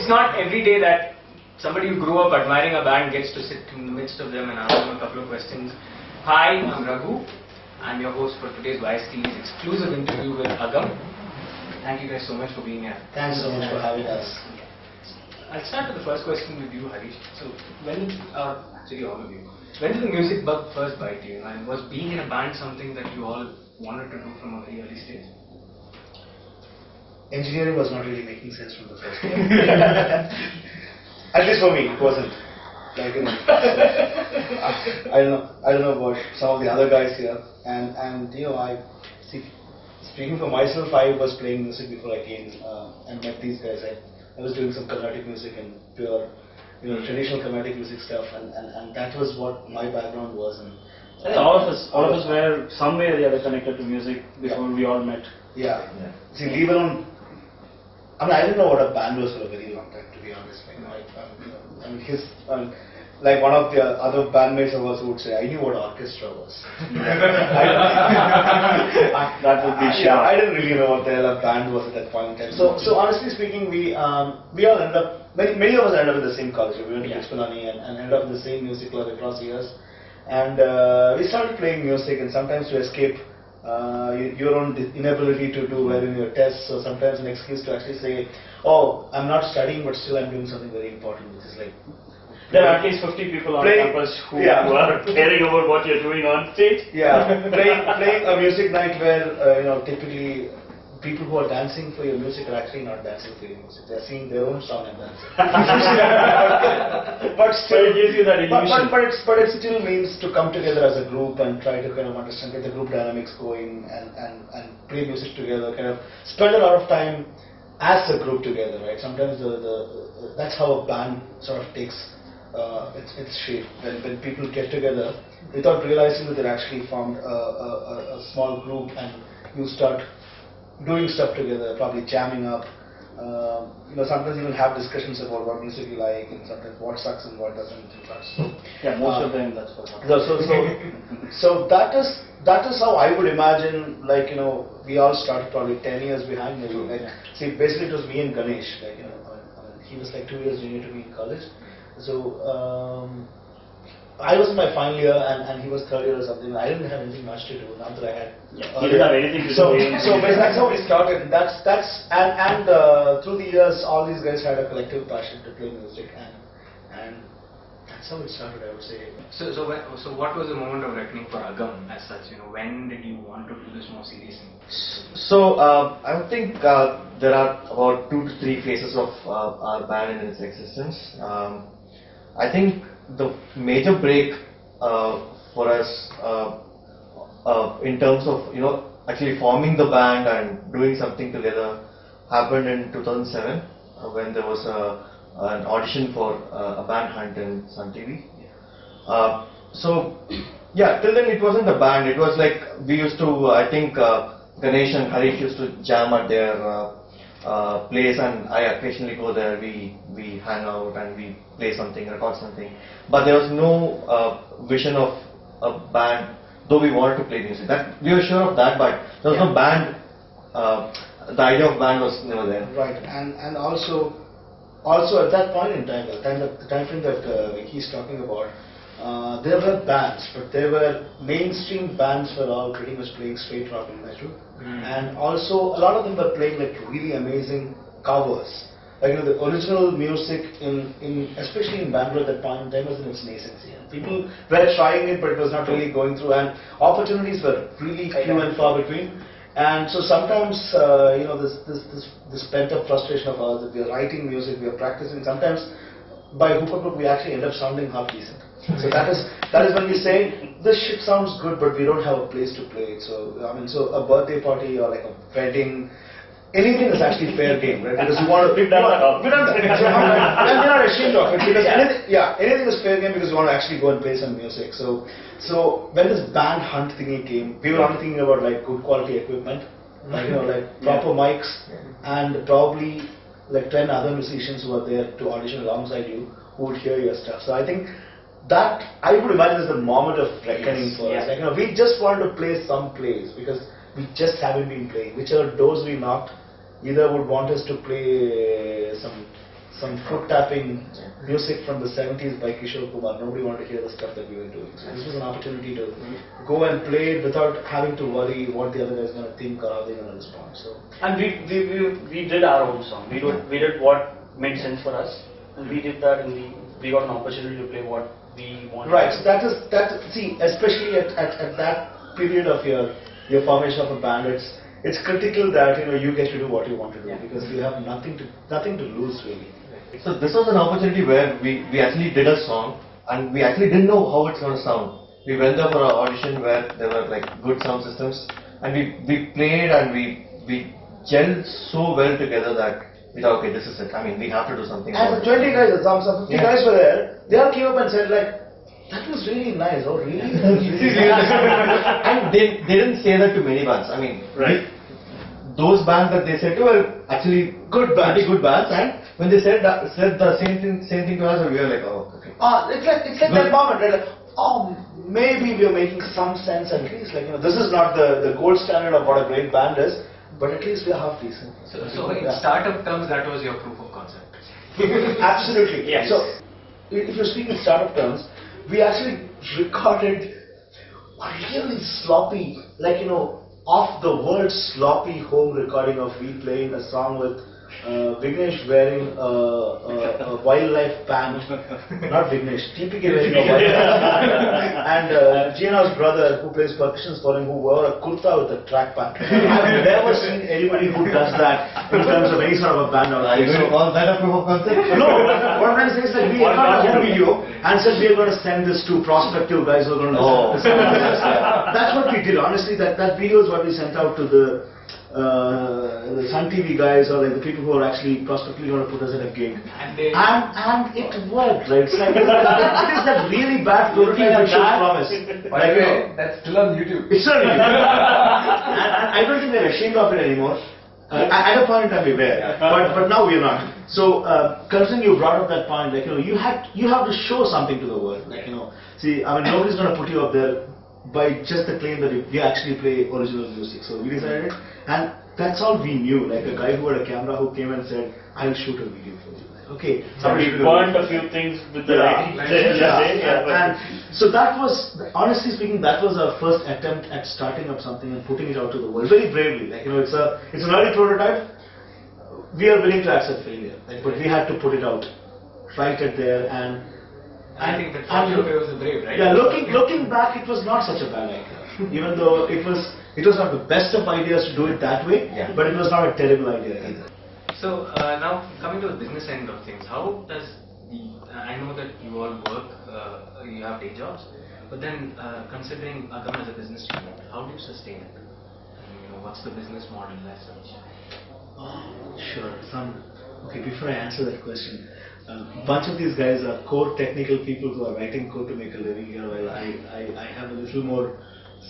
It's not every day that somebody who grew up admiring a band gets to sit in the midst of them and ask them a couple of questions. Hi, I'm Raghu. I'm your host for today's YST's exclusive interview with Agam. Thank you guys so much for being here. Thanks so much for having us. I'll start with the first question with you, Harish. So, actually all of you, when did the music bug first bite you? And was being in a band something that you all wanted to do from a very early stage? Engineering was not really making sense from the first year. At least for me, it wasn't. Like, you know, I don't know about some of the other guys here. And you know, speaking for myself, I was playing music before I came and met these guys. I was doing some Carnatic music and pure, you know, traditional Carnatic music stuff, and that was what my background was. And all of us were some way or the other connected to music before we all met. Yeah. See, leave alone. I mean, I didn't know what a band was for a very long time, to be honest. Like, like one of the other bandmates of us would say, I knew what orchestra was. That would be sharp. I didn't really know what the hell a band was at that point in time. So honestly speaking, we all ended up, many of us ended up in the same college. We went to Pushpanani and ended up in the same music club across years. And we started playing music, and sometimes to escape your own inability to do well in your tests, or sometimes an excuse to actually say, oh, I'm not studying, but still I'm doing something very important, which is like... There are at least 50 people on campus who are caring about what you're doing on stage. Yeah, playing a music night where, you know, typically people who are dancing for your music are actually not dancing for your music. They're singing their own song and dancing. But still, it gives you that illusion. But it still means to come together as a group and try to kind of understand, get the group dynamics going and play music together, kind of spend a lot of time as a group together, right? Sometimes that's how a band sort of takes its shape. When people get together without realizing that they're actually formed a small group, and you start doing stuff together, probably jamming up. You know, sometimes even have discussions about what music you like, and sometimes what sucks and what doesn't. Yeah, most of them that's what happens. So that is how I would imagine. Like, you know, we all started probably 10 years behind me. Like, see, basically it was me and Ganesh. Like, you know, he was like 2 years junior to me in college. So I was in my final year and he was third year or something. I didn't have anything much to do. Not that I had. He didn't have anything to do. So basically that's how we started. And through the years, all these guys had a collective passion to play music, and that's how it started, I would say. So what was the moment of reckoning for Agam as such? You know, when did you want to do this more seriously? So I think there are about 2 to 3 phases of our band in its existence. I think the major break for us in terms of, you know, actually forming the band and doing something together happened in 2007 when there was an audition for a band hunt in Sun TV. So yeah, till then it wasn't a band. It was like we used to, I think Ganesh and Harish used to jam at their place, and I occasionally go there. We hang out and we play something, record something. But there was no vision of a band, though we wanted to play music. That we were sure of that, but there was no band. The idea of band was never there. Right, and also at that point in time, the time frame that Vicky's talking about, there were bands, but there were mainstream bands were all pretty much playing straight rock and metal, and also a lot of them were playing like really amazing covers. Like the original music especially in Bangalore at that point in time was in its nascency. And people were trying it, but it was not really going through, and opportunities were really few and far between. And so sometimes, this pent-up frustration of ours that we are writing music, we are practicing. Sometimes, by hook or crook, we actually end up sounding half decent. So that is when we say this shit sounds good, but we don't have a place to play it. So so a birthday party or like a wedding, anything is actually fair game, right? Because you want to. We've done that. We're not ashamed of it because anything is fair game because you want to actually go and play some music. So when this band hunt thingy came, we were only thinking about like good quality equipment, like proper mics, and probably like 10 other musicians who are there to audition alongside you who would hear your stuff. So I think that I would imagine is the moment of reckoning for us. Like we just wanted to play some plays because we just haven't been playing. Whichever doors we knocked, either would want us to play some foot tapping music from the 70s by Kishore Kumar. Nobody wanted to hear the stuff that we were doing. So this was an opportunity to go and play it without having to worry what the other guys are going to think or how they're going to respond. So and we did our own song. We did what made sense for us, and we did that, and we got an opportunity to play what we wanted. Right. So that see, especially at that period of your formation of a band, it's critical that you get to do what you want to do because you have nothing to lose really. So this was an opportunity where we actually did a song and we actually didn't know how it's going to sound. We went there for an audition where there were like good sound systems, and we played and we gelled so well together that we thought, okay, this is it. I mean, we have to do something. And the 20 guys, some 50 guys were there. They all came up and said like, that was really nice. Oh, really? And they didn't say that to many bands. I mean, those bands that they said to were actually good bands, pretty good bands. And when they said the same thing to us, we were like, oh, okay. It's like that moment, right? Like, oh, maybe we are making some sense at least. Like this is not the gold standard of what a great band is, but at least we are half decent. So in startup terms, that was your proof of concept. Absolutely. Yes. So if you speak in startup terms, we actually recorded a really sloppy, off the world sloppy home recording of we playing a song with Vignesh wearing a wildlife pant, not Vignesh, TPK wearing a wildlife pant, and Gina's brother who plays percussion for him who wore a kurta with a track pant. I've never seen anybody who does that in terms of any sort of a band or Are you going to call that a proof of concept? No, what I'm trying to say is like we recorded a home video and said we are going to send this to prospective guys who are going to listen. That's what we did. Honestly, that video is what we sent out to the Sun TV guys or like the people who are actually prospectively going to put us in a gig. And it worked, right? It's like, it is that really bad prototype which shows promise. By the way, that's still on YouTube. It's on YouTube. and I don't think we're ashamed of it anymore. At a point in time we were, but now we're not. So considering you brought up that point, you have to show something to the world. See, I mean, nobody's going to put you up there by just the claim that you actually play original music. So we decided it, and that's all we knew. Like a guy who had a camera who came and said, "I'll shoot a video for you." Okay. So we burned a few things with the lighting. And so that was, honestly speaking, that was our first attempt at starting up something and putting it out to the world very bravely. It's an early prototype. We are willing to accept failure, but we had to put it out right at there. And I think that was brave, right? Yeah, looking back, it was not such a bad idea. Even though it was not the best of ideas to do it that way, but it was not a terrible idea either. So now coming to the business end of things, how does I know that you all work, you have day jobs, but then considering Agam as a business unit, how do you sustain it? What's the business model as such? Sure. Okay, before I answer that question, a bunch of these guys are core technical people who are writing code to make a living here, while I have a little more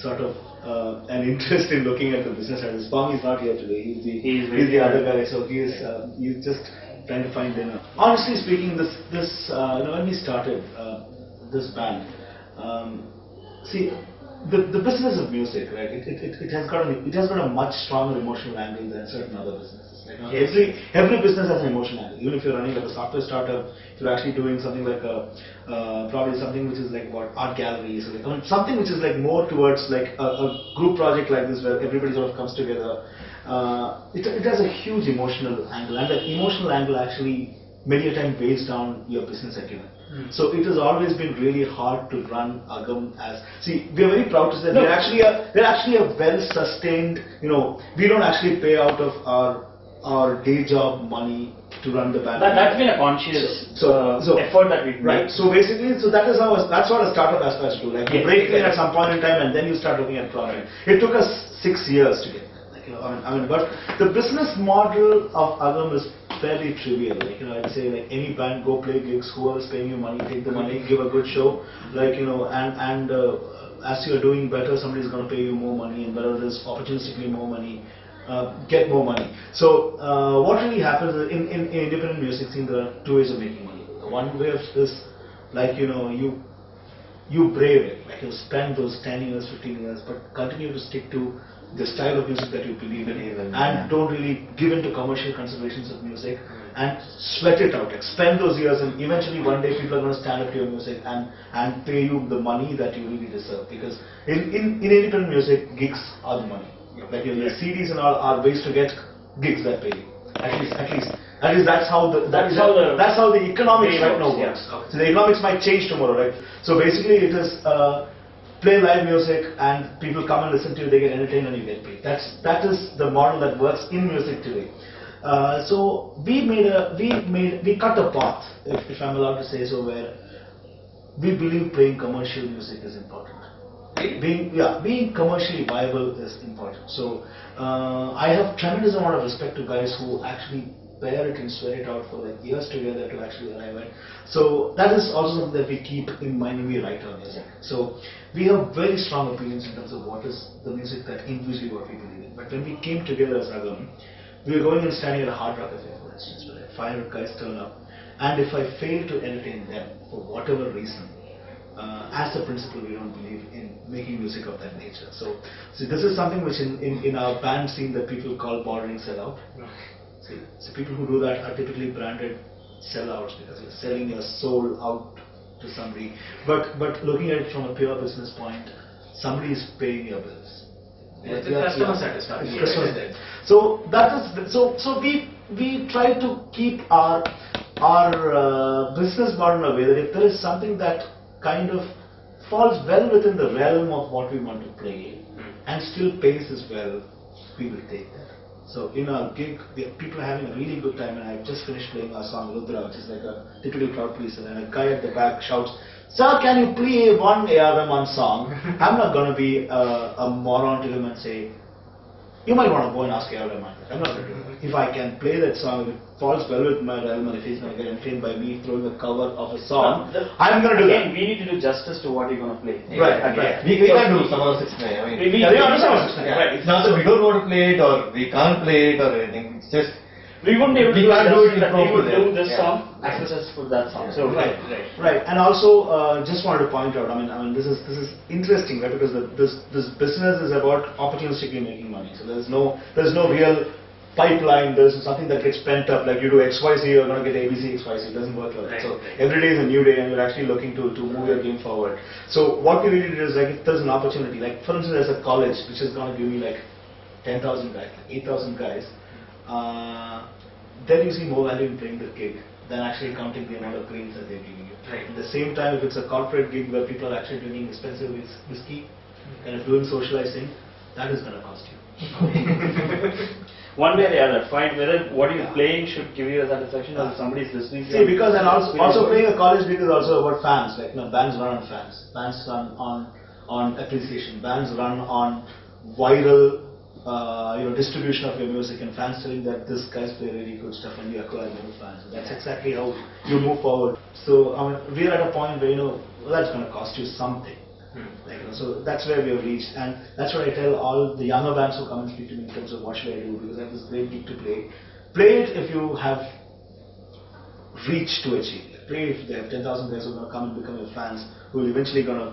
sort of an interest in looking at the business side. Swami is not here today. He's He's the other guy, so he's just trying to find dinner. Honestly speaking, this when we started this band, see, the business of music, right? It has got a much stronger emotional angle than certain other businesses. Like, Yes. every business has an emotional angle. Even if you're running like a software startup, if you're actually doing something like probably something which is like what art galleries, or like, something which is like more towards like a group project like this where everybody sort of comes together. It has a huge emotional angle, and that emotional angle actually many a time weighs down your business acumen. So it has always been really hard to run Agam as. See, we are very proud to say that they're actually a well-sustained. We don't actually pay out of our day job money to run the band. That's been a conscious effort that we've made. Right. So basically, that's what a startup aspires to do. Like you Yes, break in exactly. at some point in time, and then you start looking at profit. It took us 6 years to get there. But the business model of Agam is fairly trivial. I'd say like any band, go play gigs, whoever's paying you money, take the money, give a good show. And as you're doing better, somebody's going to pay you more money, and whether there's opportunistically more money, get more money. So what really happens is in independent music scene, there are two ways of making money. One way is like you brave it, like you spend those 10 years, 15 years, but continue to stick to the style of music that you believe in, and don't really give in to commercial considerations of music, and sweat it out, like spend those years, and eventually one day people are going to stand up to your music and pay you the money that you really deserve. Because in independent music, gigs are the money. Like your CDs and all are ways to get gigs that pay you. At least that's how the economics right now works. So the economics might change tomorrow, right? So basically it is play live music and people come and listen to you, they get entertained and you get paid. That is the model that works in music today. So we cut a path, if I'm allowed to say so, where we believe playing commercial music is important. Being commercially viable is important. So I have tremendous amount of respect to guys who actually bear it and swear it out for like years together to actually arrive at. So that is also something that we keep in mind when we write our music. So we have very strong opinions in terms of what is the music that individually what we believe in. But when we came together as Agam, we were going and standing at a Hard Rock Affair, for instance, where 500 guys turn up, and if I fail to entertain them for whatever reason, as a principle, we don't believe in making music of that nature. So this is something which in our band scene that people call bordering sellout. So people who do that are typically branded sellouts because you're selling your soul out to somebody. But looking at it from a pure business point, somebody is paying your bills. It's customer satisfaction. It's customer. So that is so we try to keep our business model in a way that if there is something that kind of falls well within the realm of what we want to play and still pays us well, we will take that. So in our gig, people are having a really good time, and I've just finished playing our song Rudra, which is like a typical crowd pleaser, and a guy at the back shouts, "Sir, can you play one A.R. Rahman song?" I'm not going to be a moron to him and say, "You might want to go and ask A.R. Rahman." I'm not going to do that. If I can play that song, if it falls well with my realm, and if he's going to get entertained by me throwing a cover of a song, I'm going to do that. Again, we need to do justice to what you're going to play. Right. We can't do some other 6 9. I mean, We understand. Right. it's not that we don't want to play it or we can't play it or anything. It's just We wouldn't be able to we can't do it that we would improperly. do this song as much as for that song. So Right. And also, just wanted to point out, I mean, this is interesting, right? Because this business is about opportunistically making money. So there's no real pipeline. There's something that gets pent up. Like you do XYZ, you're going to get ABC XYZ. It doesn't work like that. So every day is a new day, and you're actually looking to move your game forward. So what we really did is, like, if there's an opportunity, like for instance, there's a college which is going to give me like 10,000 guys, 8,000 guys. Then you see more value in playing the gig than actually counting the amount of grains that they're giving you. Right. At the same time, if it's a corporate gig where people are actually drinking expensive whiskey and doing socializing, that is going to cost you. one way or the other, find whether what you're playing should give you a satisfaction or somebody's listening to See, because and also playing a college gig is also about fans. Like, bands run on fans. Bands run on appreciation. Bands run on viral distribution of your music, and fans telling that this guys play really good stuff, and you acquire more fans. That's exactly how you move forward. So we're at a point where that's going to cost you something. So that's where we have reached, and that's what I tell all the younger bands who come and speak to me in terms of what should I do, because I have this great gig to play. Play it if you have reach to achieve. Play if there are 10,000 guys who are going to come and become your fans, who are eventually going to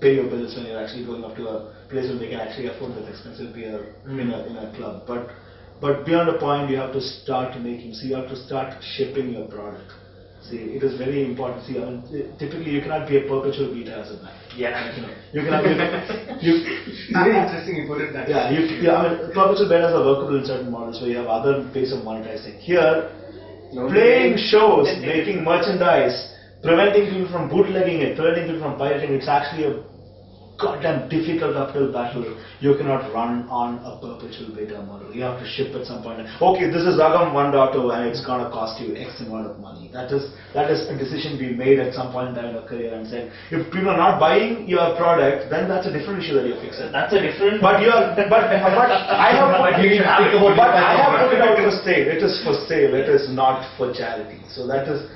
pay your bills when you're actually going up to a place where they can actually afford that expensive beer in a club. But beyond a point, you have to start making. So you have to start shipping your product. See, it is very important. See, I mean, typically you cannot be a perpetual beta as a band. Yeah. You cannot. Very interesting you put it that way. I mean, perpetual betas are workable in certain models where you have other ways of monetizing. Here, playing shows, making merchandise, preventing people from bootlegging it, preventing people from pirating, it's actually a goddamn difficult uphill battle. You cannot run on a perpetual beta model. You have to ship at some point. Okay, this is Agam 1.0 and it's gonna cost you X amount of money. That is a decision we made at some point in time in our career and said, if people are not buying your product, then that's a different issue that you're fixing. That's a different. But I have put it out for sale. It is for sale. It is not for charity. So that is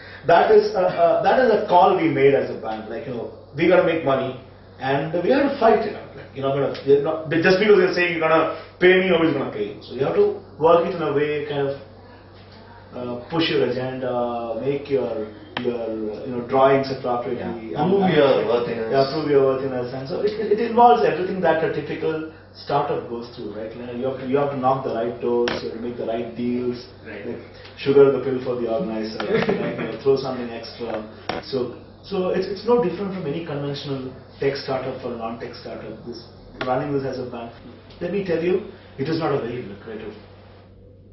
a call we made as a band. Like, we gotta make money. And we have to fight it out. Like, just because you're saying you're gonna pay me, nobody's gonna pay you. So you have to work it in a way, kind of push your agenda, make your drawings appropriately. Prove your worthiness. Yeah, prove your worthiness. And so it involves everything that a typical startup goes through, right? You have to knock the right doors, you have to make the right deals, right. Like sugar the pill for the organizer, like, throw something extra. So it's no different from any conventional tech startup or non-tech startup. Running this as a band. Let me tell you, it is not a very lucrative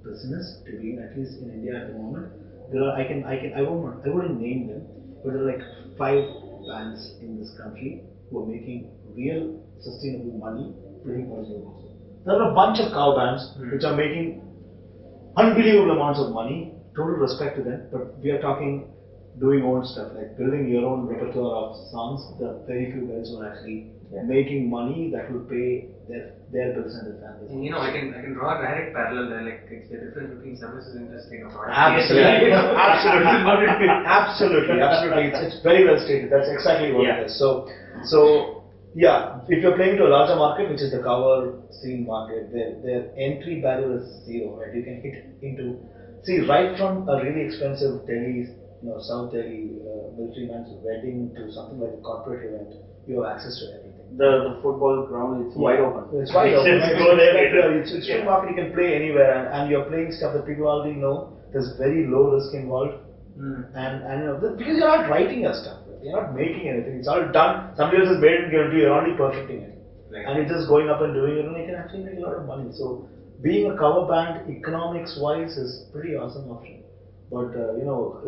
business to be in, at least in India at the moment. There are I wouldn't name them, but there are like 5 bands in this country who are making real sustainable money playing original music. There are a bunch of cow bands which are making unbelievable amounts of money. Total respect to them, but we are talking doing own stuff, like building your own repertoire of songs. There are very few guys who are actually making money that will pay their bills and their families. And I can draw a direct parallel there. Like, it's the difference between services industry and a product. Absolutely. It's very well stated. That's exactly what it is. So yeah, if you're playing to a larger market, which is the cover scene market, their entry barrier is zero. Right? You can hit into right from a really expensive Delhi. South Delhi military man's wedding to something like a corporate event, you have access to everything. The football ground is wide open. It's wide open. It's Yeah. street market, you can play anywhere, and you're playing stuff that people already know. There's very low risk involved, and because you're not writing your stuff, you're not making anything. It's all done. Somebody else has made it, given to you. You're only perfecting it, and it's just going up and doing it, and you can actually make a lot of money. So being a cover band, economics-wise, is pretty awesome option. But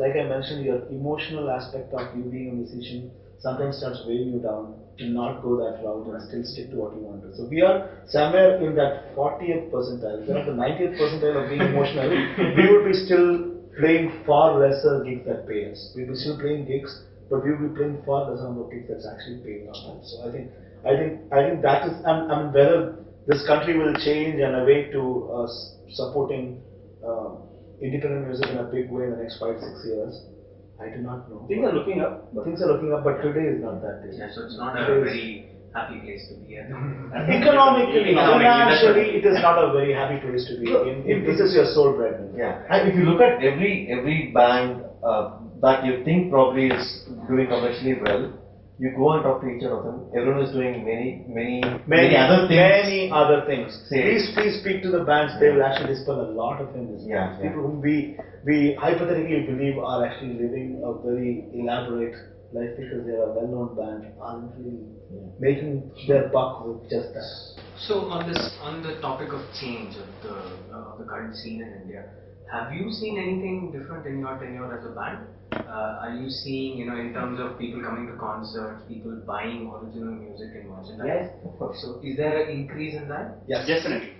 like I mentioned, your emotional aspect of you being a musician sometimes starts weighing you down to not go that route and still stick to what you want to. So we are somewhere in that 40th percentile. If we're at the 90th percentile of being emotional, we would be still playing far lesser gigs that pay us. We'll be still playing gigs, but we will be playing far lesser number of gigs that's actually paying us. So I think that is, I mean, whether this country will change and awake to supporting independent music in a big way in the next 5-6 years, I do not know. Things are looking up, but today is not that day. Yeah, so it's not a very happy place to be at. Economically, financially, it is not a very happy place to be. This is your sole bread. Yeah, and if you look at every band that you think probably is doing commercially well, you go and talk to each one of them. Everyone is doing many other things. Please speak to the bands. They will actually dispel a lot of things. People whom we hypothetically believe are actually living a very elaborate life because they are a well-known band, aren't really making their buck with just that. So on the topic of change of the current scene in India, have you seen anything different in your tenure as a band? Are you seeing, in terms of people coming to concerts, people buying original music and merchandise? Yes, of course. So is there an increase in that? Yes, definitely.